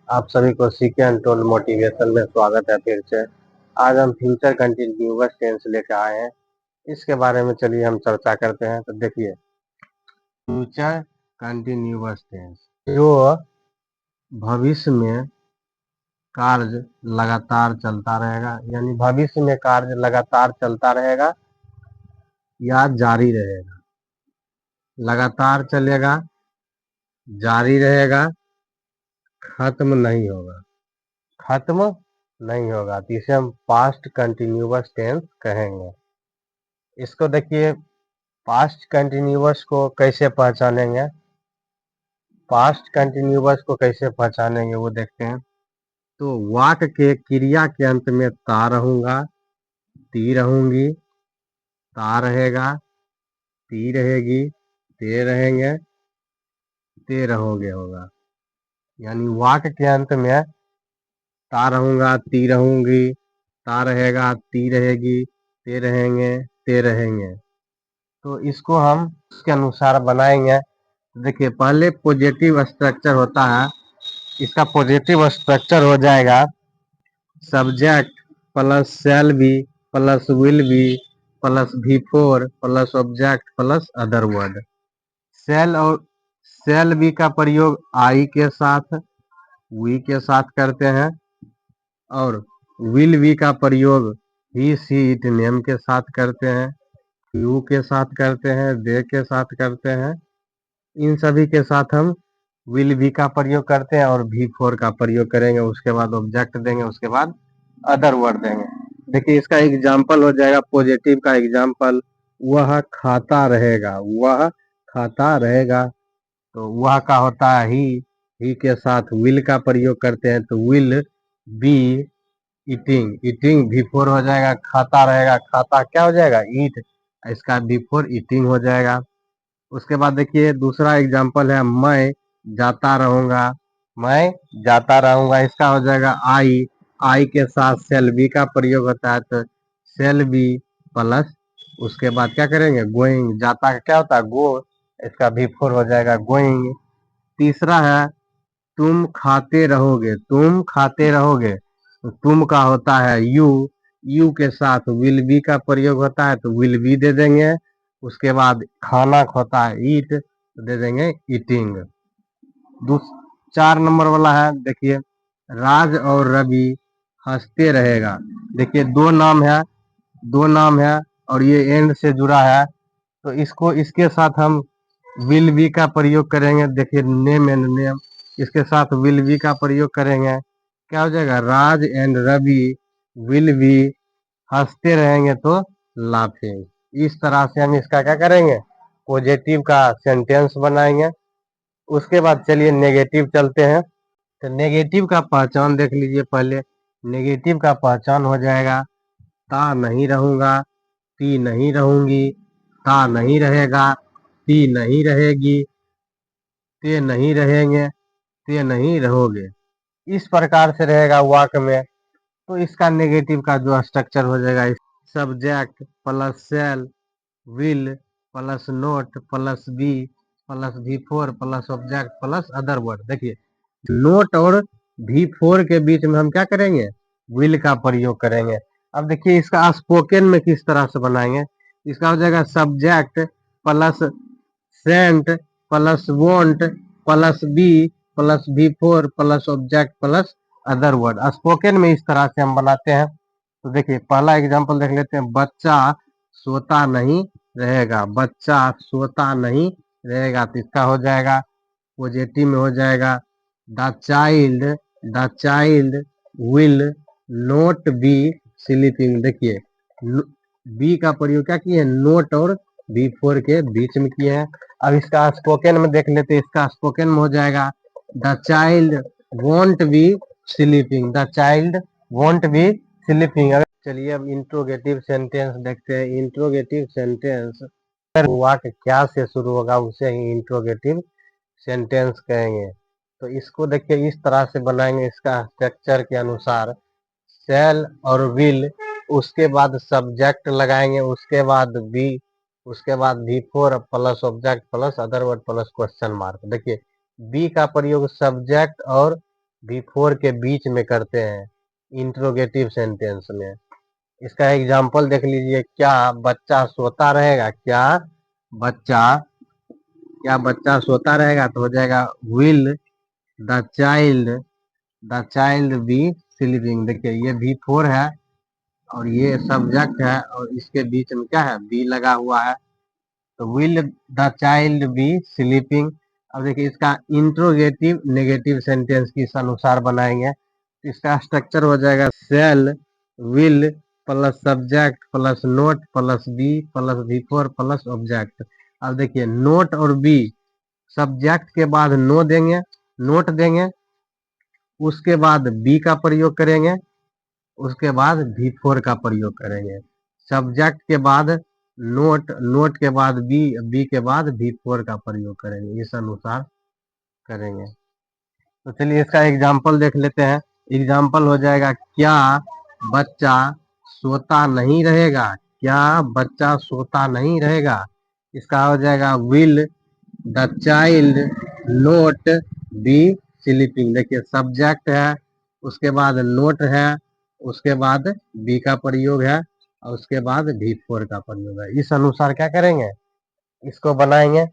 आप सभी को सीके अनटोल्ड मोटिवेशन में स्वागत है फिर से। आज हम फ्यूचर कंटिन्यूअस टेंस लेकर आए हैं। इसके बारे में चलिए हम चर्चा करते हैं। तो देखिए, फ्यूचर कंटिन्यूअस टेंस जो भविष्य में कार्य लगातार चलता रहेगा, यानी भविष्य में कार्य लगातार चलता रहेगा या जारी रहेगा। लगातार चलेगा, जारी रहेगा, खत्म नहीं होगा। खत्म नहीं होगा तो इसे हम पास्ट कंटिन्यूअस टेंस कहेंगे। इसको देखिए, पास्ट कंटिन्यूअस को कैसे पहचानेंगे, पास्ट कंटिन्यूअस को कैसे पहचानेंगे वो देखते हैं। तो वाक्य के क्रिया के अंत में ता रहूंगा, ती रहूंगी, ता रहेगा, ती रहेगी, ते रहेंगे, ते रहोगे होगा। यानी वाक्य के अंत में ता रहूंगा, ती रहूंगी, ता रहेगा, ती रहेगी, ते रहेंगे, ते रहेंगे। तो इसको हम उसके अनुसार बनाएंगे। देखिए, पहले पॉजिटिव स्ट्रक्चर होता है। इसका पॉजिटिव स्ट्रक्चर हो जाएगा subject plus shall be plus will be plus V4 plus object plus other word. Shall be का प्रयोग आई के साथ, वी के साथ करते हैं, और विल बी का प्रयोग ही, सी, इट, नेम के साथ करते हैं, यू के साथ करते हैं, दे के साथ करते हैं। इन सभी के साथ हम विल बी का प्रयोग करते हैं और V4 का प्रयोग करेंगे। उसके बाद ऑब्जेक्ट देंगे, उसके बाद अदर वर्ड देंगे। देखिए, इसका एग्जाम्पल हो जाएगा, पॉजिटिव का एग्जाम्पल, वह खाता रहेगा, वह खाता रहेगा। तो वह का होता है ही के साथ विल का प्रयोग करते हैं, तो will be eating, eating V4 हो जाएगा। खाता रहेगा, खाता क्या हो जाएगा, ईट, इसका V4 ईटिंग हो जाएगा। उसके बाद देखिए, दूसरा एग्जाम्पल है, मैं जाता रहूंगा, मैं जाता रहूंगा, इसका हो जाएगा आई के साथ सेल बी का प्रयोग होता है, तो सेल बी प्लस उसके बाद क्या करेंगे, गोइंग, जाता का क्या होता है, गो, इसका V4 हो जाएगा गोइंग। तीसरा है, तुम खाते रहोगे, तुम खाते रहोगे, तो तुम का होता है यू के साथ विल बी का प्रयोग होता है, तो विल बी दे देंगे। उसके बाद खाना होता है ईट, तो दे देंगे ईटिंग। 4 नंबर वाला है, देखिए, राज और रवि हंसते रहेगा। देखिए, दो नाम है और ये एंड से जुड़ा है, तो इसको इसके साथ हम विल बी का प्रयोग करेंगे। देखिए, नेम एंड नेम, इसके साथ विल बी का प्रयोग करेंगे, क्या हो जाएगा, राज एंड रवि विल बी हंसते रहेंगे, तो लाफिंग। इस तरह से हम इसका क्या करेंगे, पॉजिटिव का सेंटेंस बनाएंगे। उसके बाद चलिए नेगेटिव चलते हैं। तो नेगेटिव का पहचान देख लीजिए पहले। नेगेटिव का पहचान हो जाएगा, ता नहीं रहूंगा, ती नहीं रहूंगी, ता नहीं रहेगा, ती नहीं रहेगी, ते नहीं रहेंगे, ते नहीं रहोगे। इस प्रकार से रहेगा वाक्य में। तो इसका नेगेटिव का जो स्ट्रक्चर हो जाएगा, subject plus shall, will plus not plus be plus V4 plus object plus other word. देखिए, नोट और V4 के बीच में हम क्या करेंगे, विल का प्रयोग करेंगे। अब देखिए, इसका स्पोकन में किस तरह से बनाएंगे। इसका हो जाएगा subject plus shan't plus won't plus be plus V4 plus object plus other word. Spoken में इस तरह से हम बनाते हैं। तो देखिए, पहला एग्जांपल देख लेते हैं, बच्चा सोता नहीं रहेगा, बच्चा सोता नहीं रहेगा, तो इसका हो जाएगा पॉजिटिव में हो जाएगा, the child will not be sleeping. देखिए, बी का प्रयोग क्या किए, नोट और V4 के बीच में किए हैं। अब इसका स्पोकन में देख लेते हैं। इसका स्पोकन में हो जाएगा, the child want B sleeping, the child want B sleeping. चलिए, अब इंट्रोगेटिव सेंटेंस देखते हैं। इंट्रोगेटिव सेंटेंस वाक्य क्या से शुरू होगा, उसे ही इंट्रोगेटिव सेंटेंस कहेंगे। तो इसको देखिए, इस तरह से बनाएंगे, इसका स्ट्रक्चर के अनुसार, शैल और विल, उसके बाद सब्जेक्ट लगाएंगे, उसके बाद बी, उसके बाद V4 plus object plus other word plus question mark. देखिए, बी का प्रयोग सब्जेक्ट और V4 के बीच में करते हैं इंट्रोगेटिव सेंटेंस में। इसका एग्जाम्पल देख लीजिए, क्या बच्चा सोता रहेगा, बच्चा क्या बच्चा सोता रहेगा, तो हो जाएगा will the child B sleeping. देखिए ये V4 है और ये सब्जेक्ट है और इसके बीच में क्या है, बी लगा हुआ है, तो will the child B sleeping. अब देखिए इसका इंट्रोगेटिव नेगेटिव सेंटेंस किस अनुसार बनाएंगे, तो इसका स्ट्रक्चर हो जाएगा shall will plus subject plus not plus be plus V4 plus object. अब देखिए नोट और बी, सब्जेक्ट के बाद नो देंगे, नोट देंगे, उसके बाद बी का प्रयोग करेंगे, उसके बाद V4 का प्रयोग करेंगे। सब्जेक्ट के बाद नोट, नोट के बाद बी, बी के बाद V4 का प्रयोग करेंगे, इस अनुसार करेंगे। तो चलिए इसका एग्जाम्पल देख लेते हैं। एग्जाम्पल हो जाएगा, क्या बच्चा सोता नहीं रहेगा, क्या बच्चा सोता नहीं रहेगा। इसका हो जाएगा will the child note B sleeping. देखिए सब्जेक्ट है, उसके बाद नोट है, उसके बाद बी का प्रयोग है और उसके बाद V4 का प्रयोग है। इस अनुसार क्या करेंगे, इसको बनाएंगे।